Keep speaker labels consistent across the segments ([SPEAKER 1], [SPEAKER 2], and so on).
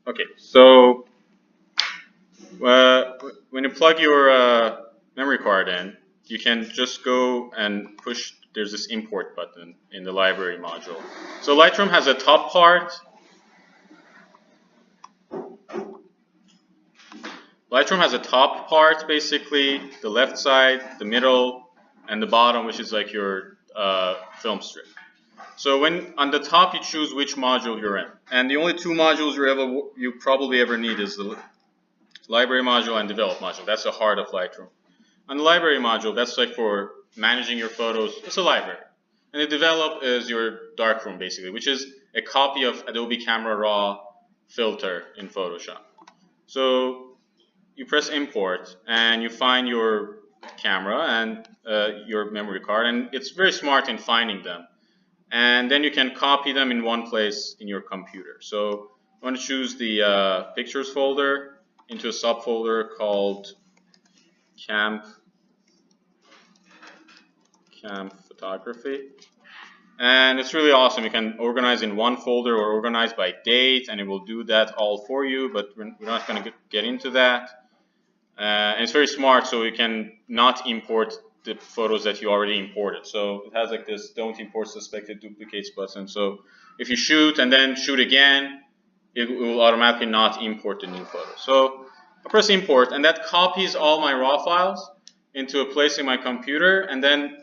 [SPEAKER 1] Okay, so when you plug your memory card in, you can just go and push. There's this import button in the library module. So Lightroom has a top part. Lightroom has a top part, basically, the left side, the middle, and the bottom, which is like your film strip. So when on the top, you choose which module you're in. And the only two modules you probably ever need is the library module and develop module. That's the heart of Lightroom. On the library module, that's like for managing your photos. It's a library. And the develop is your darkroom, basically, which is a copy of Adobe Camera Raw filter in Photoshop. So you press import and you find your camera and your memory card, and it's very smart in finding them. And then you can copy them in one place in your computer. So I want to choose the pictures folder into a subfolder called camp photography. And it's really awesome. You can organize in one folder or organize by date, and it will do that all for you, but we're not going to get into that. And it's very smart, so you can not import the photos that you already imported. So it has like this don't import suspected duplicates button. So if you shoot and then shoot again, it will automatically not import the new photo. So I press import, and that copies all my raw files into a place in my computer and then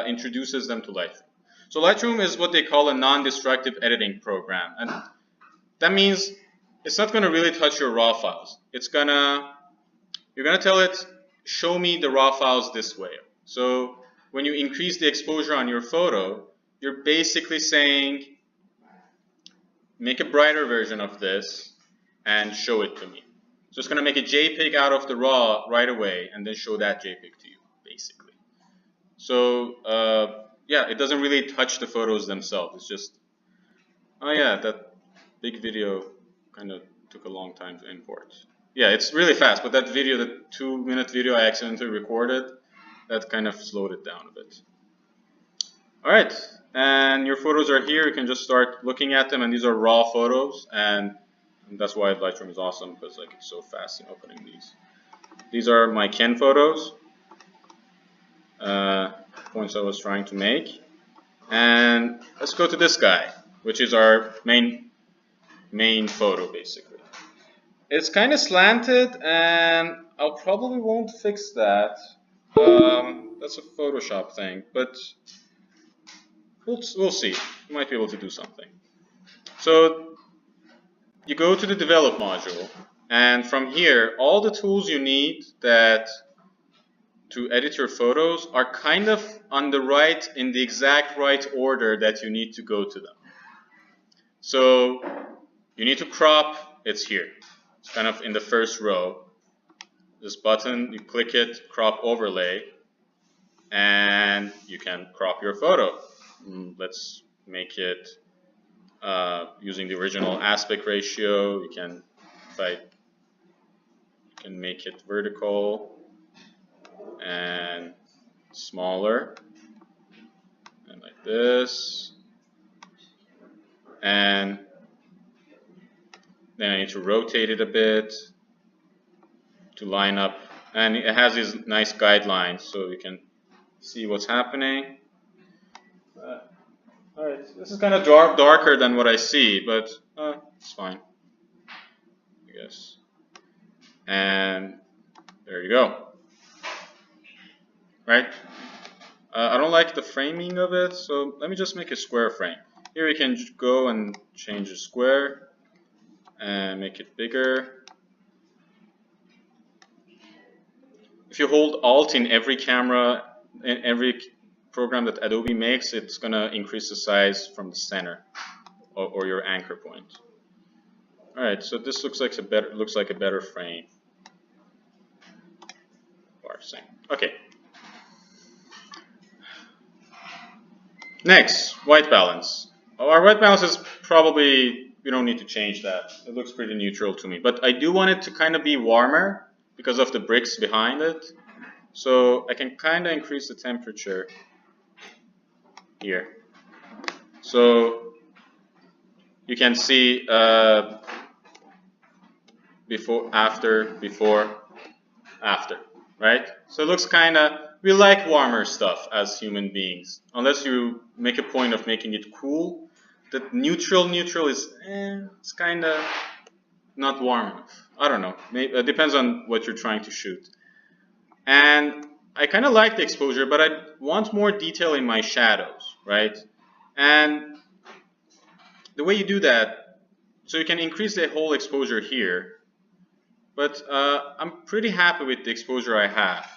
[SPEAKER 1] introduces them to Lightroom. So Lightroom is what they call a non-destructive editing program. And that means it's not going to really touch your raw files. You're going to tell it, show me the raw files this way. So when you increase the exposure on your photo, you're basically saying, make a brighter version of this and show it to me. So it's going to make a JPEG out of the raw right away and then show that JPEG to you, basically. So yeah, it doesn't really touch the photos themselves. It's just, oh yeah, that big video kind of took a long time to import. Yeah, it's really fast, but that video, the 2-minute video I accidentally recorded, that kind of slowed it down a bit. All right, and your photos are here. You can just start looking at them, and these are raw photos, and that's why Lightroom is awesome, because like it's so fast in opening these. These are my Ken photos, points I was trying to make. And let's go to this guy, which is our main photo, basically. It's kind of slanted, and I probably won't fix that. That's a Photoshop thing, but we'll see. You might be able to do something. So you go to the develop module, and from here, all the tools you need to edit your photos are kind of on the right, in the exact right order that you need to go to them. So you need to crop, it's here. It's kind of in the first row. This button, you click it, crop overlay, and you can crop your photo. Let's make it using the original aspect ratio. You can make it vertical and smaller, and like this. And then I need to rotate it a bit to line up, and it has these nice guidelines so you can see what's happening. Alright, this is kind of darker than what I see, but it's fine, I guess. And there you go. Right? I don't like the framing of it, so let me just make a square frame. Here we can go and change the square and make it bigger. If you hold Alt in every camera, in every program that Adobe makes, it's going to increase the size from the center or your anchor point. All right, so this looks like a better frame. Parsing. Okay. Next, white balance. Our white balance is probably, we don't need to change that. It looks pretty neutral to me, but I do want it to kind of be warmer because of the bricks behind it. So I can kind of increase the temperature here. So you can see before, after, right? So it looks kind of, we like warmer stuff as human beings, unless you make a point of making it cool. That neutral is, it's kind of not warm enough. I don't know. Maybe, it depends on what you're trying to shoot. And I kind of like the exposure, but I want more detail in my shadows, right? And the way you do that, so you can increase the whole exposure here, but I'm pretty happy with the exposure I have.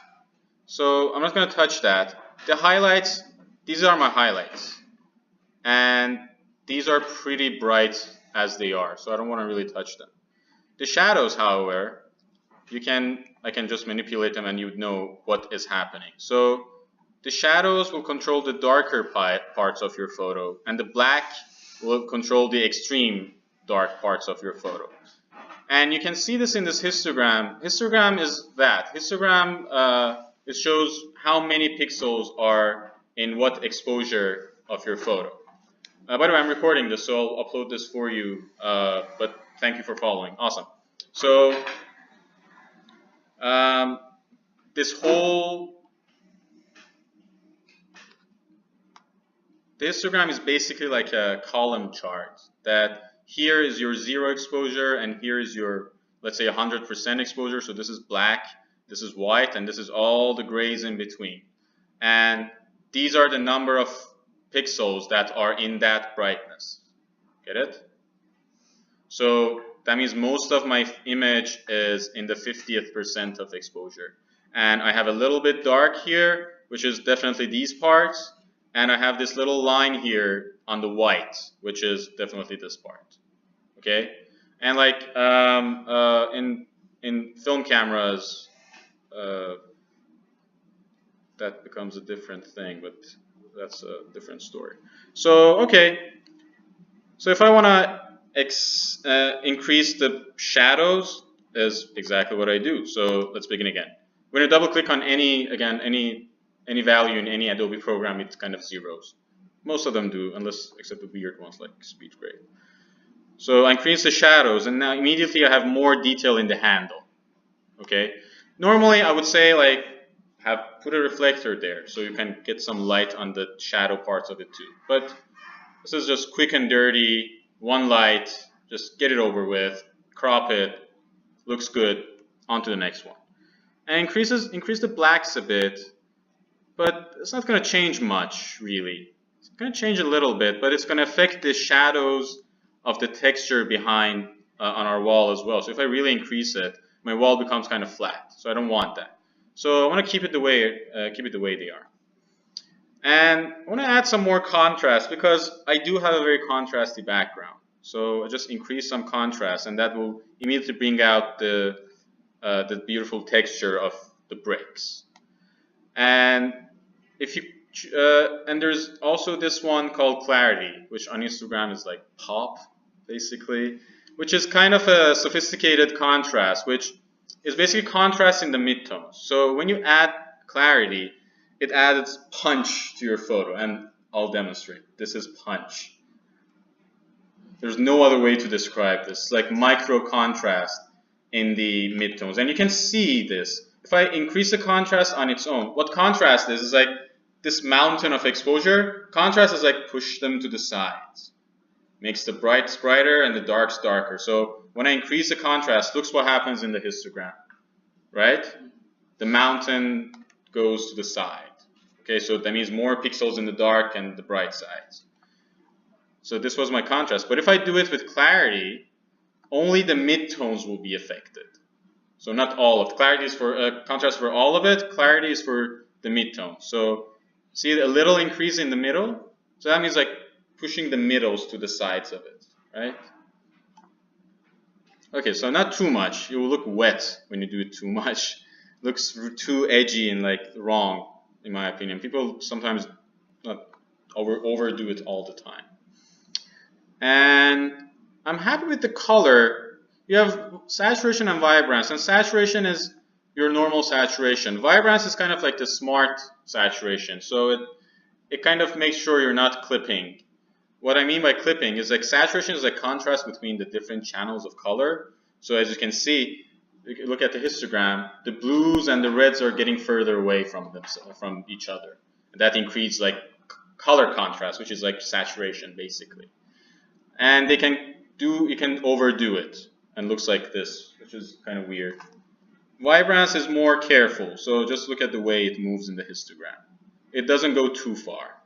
[SPEAKER 1] So I'm not going to touch that. The highlights, these are my highlights. And these are pretty bright as they are, so I don't want to really touch them. The shadows, however, I can just manipulate them and you would know what is happening. So the shadows will control the darker parts of your photo, and the black will control the extreme dark parts of your photo. And you can see this in this histogram. Histogram is that. Histogram, it shows how many pixels are in what exposure of your photo. By the way, I'm recording this, so I'll upload this for you, but thank you for following. Awesome. So this histogram is basically like a column chart, that here is your 0 exposure and here is your, let's say, 100% exposure. So this is black, this is white, and this is all the grays in between. And these are the number of pixels that are in that brightness. Get it? So that means most of my image is in the 50th percent of exposure. And I have a little bit dark here, which is definitely these parts. And I have this little line here on the white, which is definitely this part. Okay? And like in film cameras, that becomes a different thing, but that's a different story. So, okay. So if I want to increase the shadows, is exactly what I do. So let's begin again. When I double click on any value in any Adobe program, it kind of zeros. Most of them do, except the weird ones like speech grade. So I increase the shadows, and now immediately I have more detail in the handle. Okay. Normally I would say like put a reflector there so you can get some light on the shadow parts of it too. But this is just quick and dirty, one light, just get it over with, crop it, looks good, on to the next one. And increase the blacks a bit, but it's not going to change much really. It's going to change a little bit, but it's going to affect the shadows of the texture behind on our wall as well. So if I really increase it, my wall becomes kind of flat. So I don't want that. So I want to keep it the way they are. And I want to add some more contrast because I do have a very contrasty background. So I just increase some contrast, and that will immediately bring out the beautiful texture of the bricks. And if you and there's also this one called clarity, which on Instagram is like pop, basically, which is kind of a sophisticated contrast, which is basically contrast in the midtones. So when you add clarity, it adds punch to your photo, and I'll demonstrate. This is punch. There's no other way to describe this. It's like micro contrast in the midtones, and you can see this. If I increase the contrast on its own, what contrast is like this mountain of exposure. Contrast is like push them to the sides. Makes the brights brighter and the darks darker. So when I increase the contrast, look what happens in the histogram, right? The mountain goes to the side. Okay, so that means more pixels in the dark and the bright sides. So this was my contrast. But if I do it with clarity, only the midtones will be affected. So not all of it. Clarity is for contrast for all of it. Clarity is for the midtones. So see a little increase in the middle. So that means like pushing the middles to the sides of it, right? Okay, so not too much. It will look wet when you do it too much. It looks too edgy and like wrong, in my opinion. People sometimes not overdo it all the time. And I'm happy with the color. You have saturation and vibrance, and saturation is your normal saturation. Vibrance is kind of like the smart saturation, so it kind of makes sure you're not clipping. What I mean by clipping is like saturation is like contrast between the different channels of color. So as you can see, you can look at the histogram, the blues and the reds are getting further away from each other. And that increases like color contrast, which is like saturation basically. And you can overdo it and looks like this, which is kind of weird. Vibrance is more careful, so just look at the way it moves in the histogram. It doesn't go too far.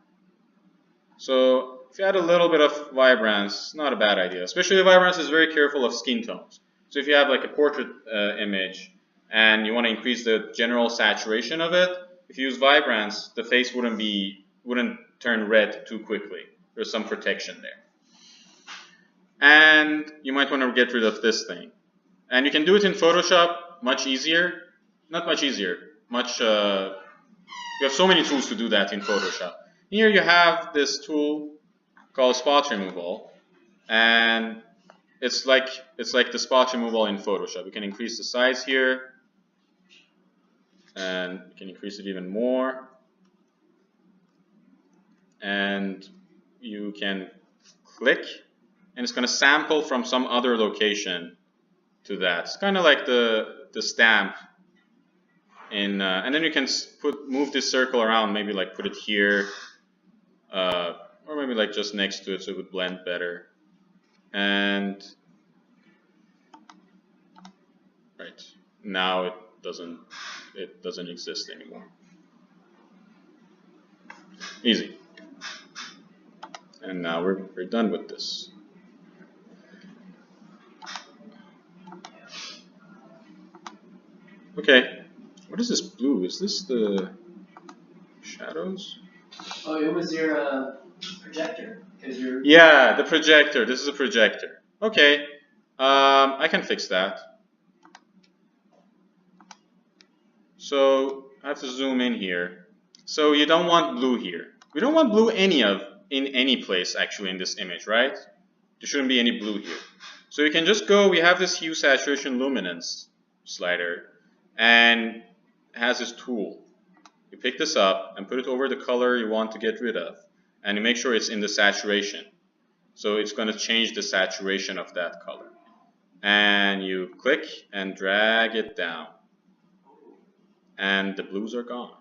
[SPEAKER 1] So if you add a little bit of vibrance, not a bad idea. Especially vibrance is very careful of skin tones. So if you have like a portrait image and you want to increase the general saturation of it, if you use vibrance, the face wouldn't turn red too quickly. There's some protection there. And you might want to get rid of this thing. And you can do it in Photoshop much easier. Not much easier. You have so many tools to do that in Photoshop. Here you have this tool called spot removal, and it's like the spot removal in Photoshop. You can increase the size here, and you can increase it even more, and you can click, and it's going to sample from some other location to that. It's kind of like the stamp in, and then you can move this circle around, maybe like put it here, or maybe like just next to it so it would blend better. And right now it doesn't exist anymore. Easy. And now we're done with this. Okay, what is this blue? Is this the shadows?
[SPEAKER 2] Oh, it was your projector.
[SPEAKER 1] Yeah, the projector. This is a projector. Okay, I can fix that. So I have to zoom in here. So you don't want blue here. We don't want blue in any place actually in this image, right? There shouldn't be any blue here. So you can just go, we have this hue, saturation, luminance slider, and it has this tool. You pick this up and put it over the color you want to get rid of, and you make sure it's in the saturation. So it's going to change the saturation of that color. And you click and drag it down, and the blues are gone.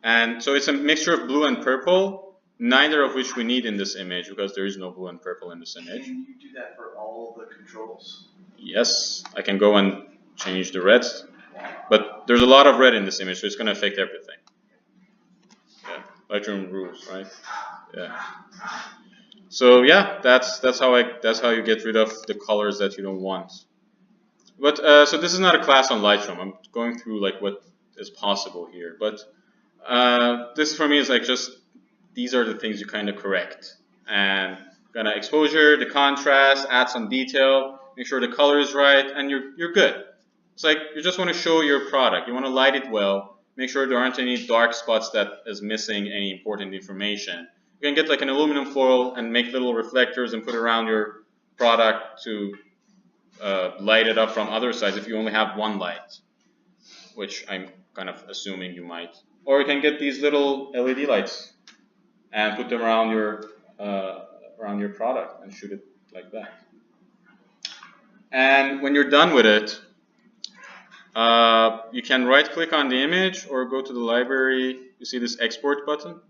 [SPEAKER 1] And so it's a mixture of blue and purple, neither of which we need in this image because there is no blue and purple in this image.
[SPEAKER 2] Can you do that for all the controls?
[SPEAKER 1] Yes, I can go and change the reds, but there's a lot of red in this image, so it's going to affect everything. Yeah, Lightroom rules, right? Yeah. So yeah, that's how you get rid of the colors that you don't want. But so this is not a class on Lightroom. I'm going through like what is possible here. But this for me is like just these are the things you kind of correct. And gonna exposure, the contrast, add some detail, make sure the color is right, and you're good. It's like you just want to show your product. You want to light it well. Make sure there aren't any dark spots that is missing any important information. You can get like an aluminum foil and make little reflectors and put around your product to light it up from other sides if you only have one light, which I'm kind of assuming you might. Or you can get these little LED lights and put them around your product and shoot it like that. And when you're done with it, you can right click on the image or go to the library. You see this export button?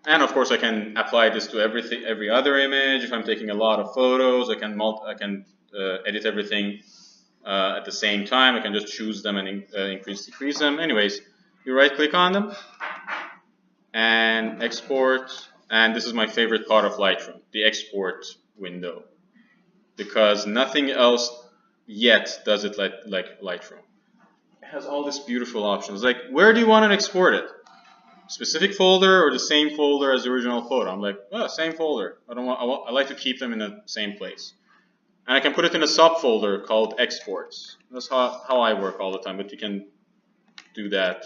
[SPEAKER 1] And of course I can apply this to every other image. If I'm taking a lot of photos, I can edit everything at the same time. I can just choose them and increase, decrease them. Anyways, you right click on them and export. And this is my favorite part of Lightroom, the export window, because nothing else yet does it like Lightroom. It has all these beautiful options. Like, where do you want to export it? Specific folder or the same folder as the original photo? I'm like, oh, same folder. I like to keep them in the same place. And I can put it in a subfolder called exports. That's how I work all the time. But you can do that.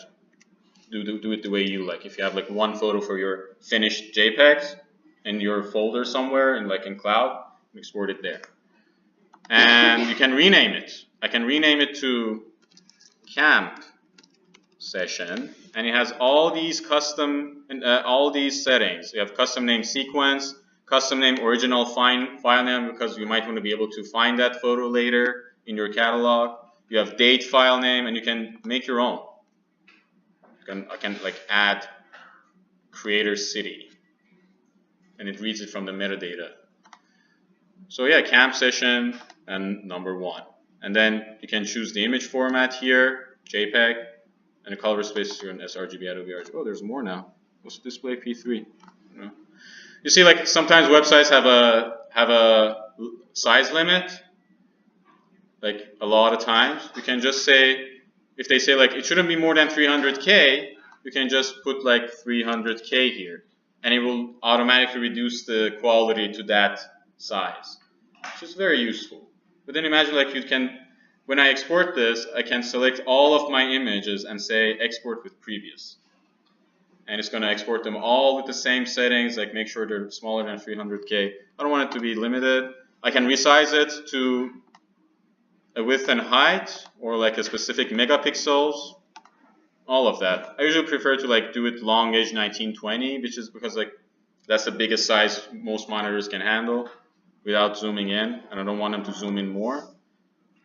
[SPEAKER 1] Do it the way you like. If you have like one photo for your finished JPEGs in your folder somewhere, in cloud, export it there. And you can rename it. I can rename it to camp session, and it has all these custom all these settings. You have custom name sequence, custom name, original file name, because you might want to be able to find that photo later in your catalog. You have date file name, and you can make your own. I can like add creator city, and it reads it from the metadata. So yeah, camp session and number 1. And then you can choose the image format here, JPEG, and the color space here in sRGB, Adobe RGB. Oh, there's more now. Let's display P3. No. You see, like sometimes websites have a size limit. Like a lot of times, you can just say, if they say like it shouldn't be more than 300K, you can just put like 300K here, and it will automatically reduce the quality to that size, which is very useful. But then imagine like you can, when I export this, I can select all of my images and say export with previous. And it's going to export them all with the same settings, like make sure they're smaller than 300K. I don't want it to be limited. I can resize it to a width and height, or like a specific megapixels, all of that. I usually prefer to like do it long age 1920, which is because like that's the biggest size most monitors can handle without zooming in, and I don't want them to zoom in more.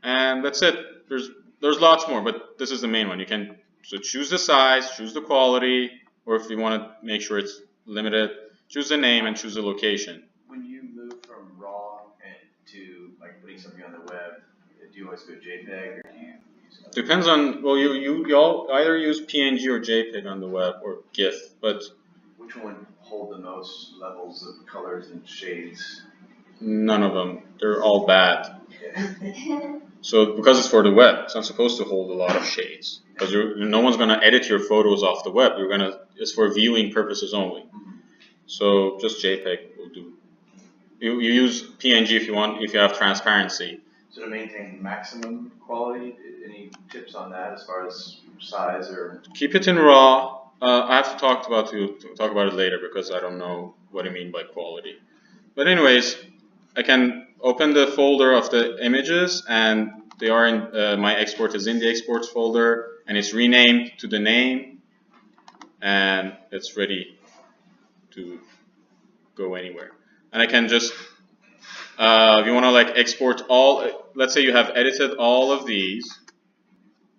[SPEAKER 1] And that's it. There's lots more, but this is the main one. You can choose the size, choose the quality, or if you want to make sure it's limited, choose the name and choose the location.
[SPEAKER 2] When you move from RAW to like putting something on the web, do you always go JPEG or do you use another?
[SPEAKER 1] Depends on, well, you all either use PNG or JPEG on the web, or GIF, but
[SPEAKER 2] which one would hold the most levels of colors and shades?
[SPEAKER 1] None of them. They're all bad. So because it's for the web, it's not supposed to hold a lot of shades, because no one's going to edit your photos off the web. It's for viewing purposes only. So just JPEG will do. You use PNG if you want, if you have transparency.
[SPEAKER 2] So to maintain maximum quality, any tips on that as far as size or?
[SPEAKER 1] Keep it in RAW. I have to talk about it later because I don't know what you mean by quality. But anyways, I can open the folder of the images, and they are in my export is in the exports folder, and it's renamed to the name, and it's ready to go anywhere. And I can just if you want to like export all, let's say you have edited all of these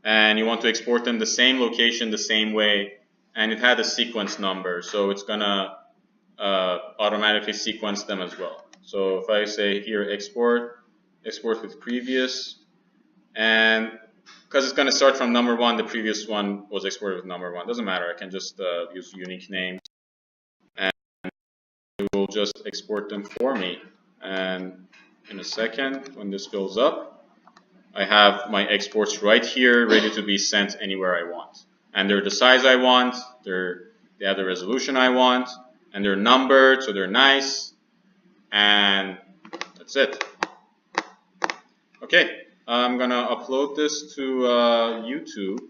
[SPEAKER 1] and you want to export them the same location, the same way, and it had a sequence number, so it's gonna automatically sequence them as well. So if I say here export with previous, and because it's gonna start from number 1, the previous one was exported with number 1. Doesn't matter, I can just use unique names, and it will just export them for me. And in a second, when this fills up, I have my exports right here ready to be sent anywhere I want. And they're the size I want, they have the resolution I want, and they're numbered, so they're nice. And that's it. Okay, I'm gonna upload this to YouTube.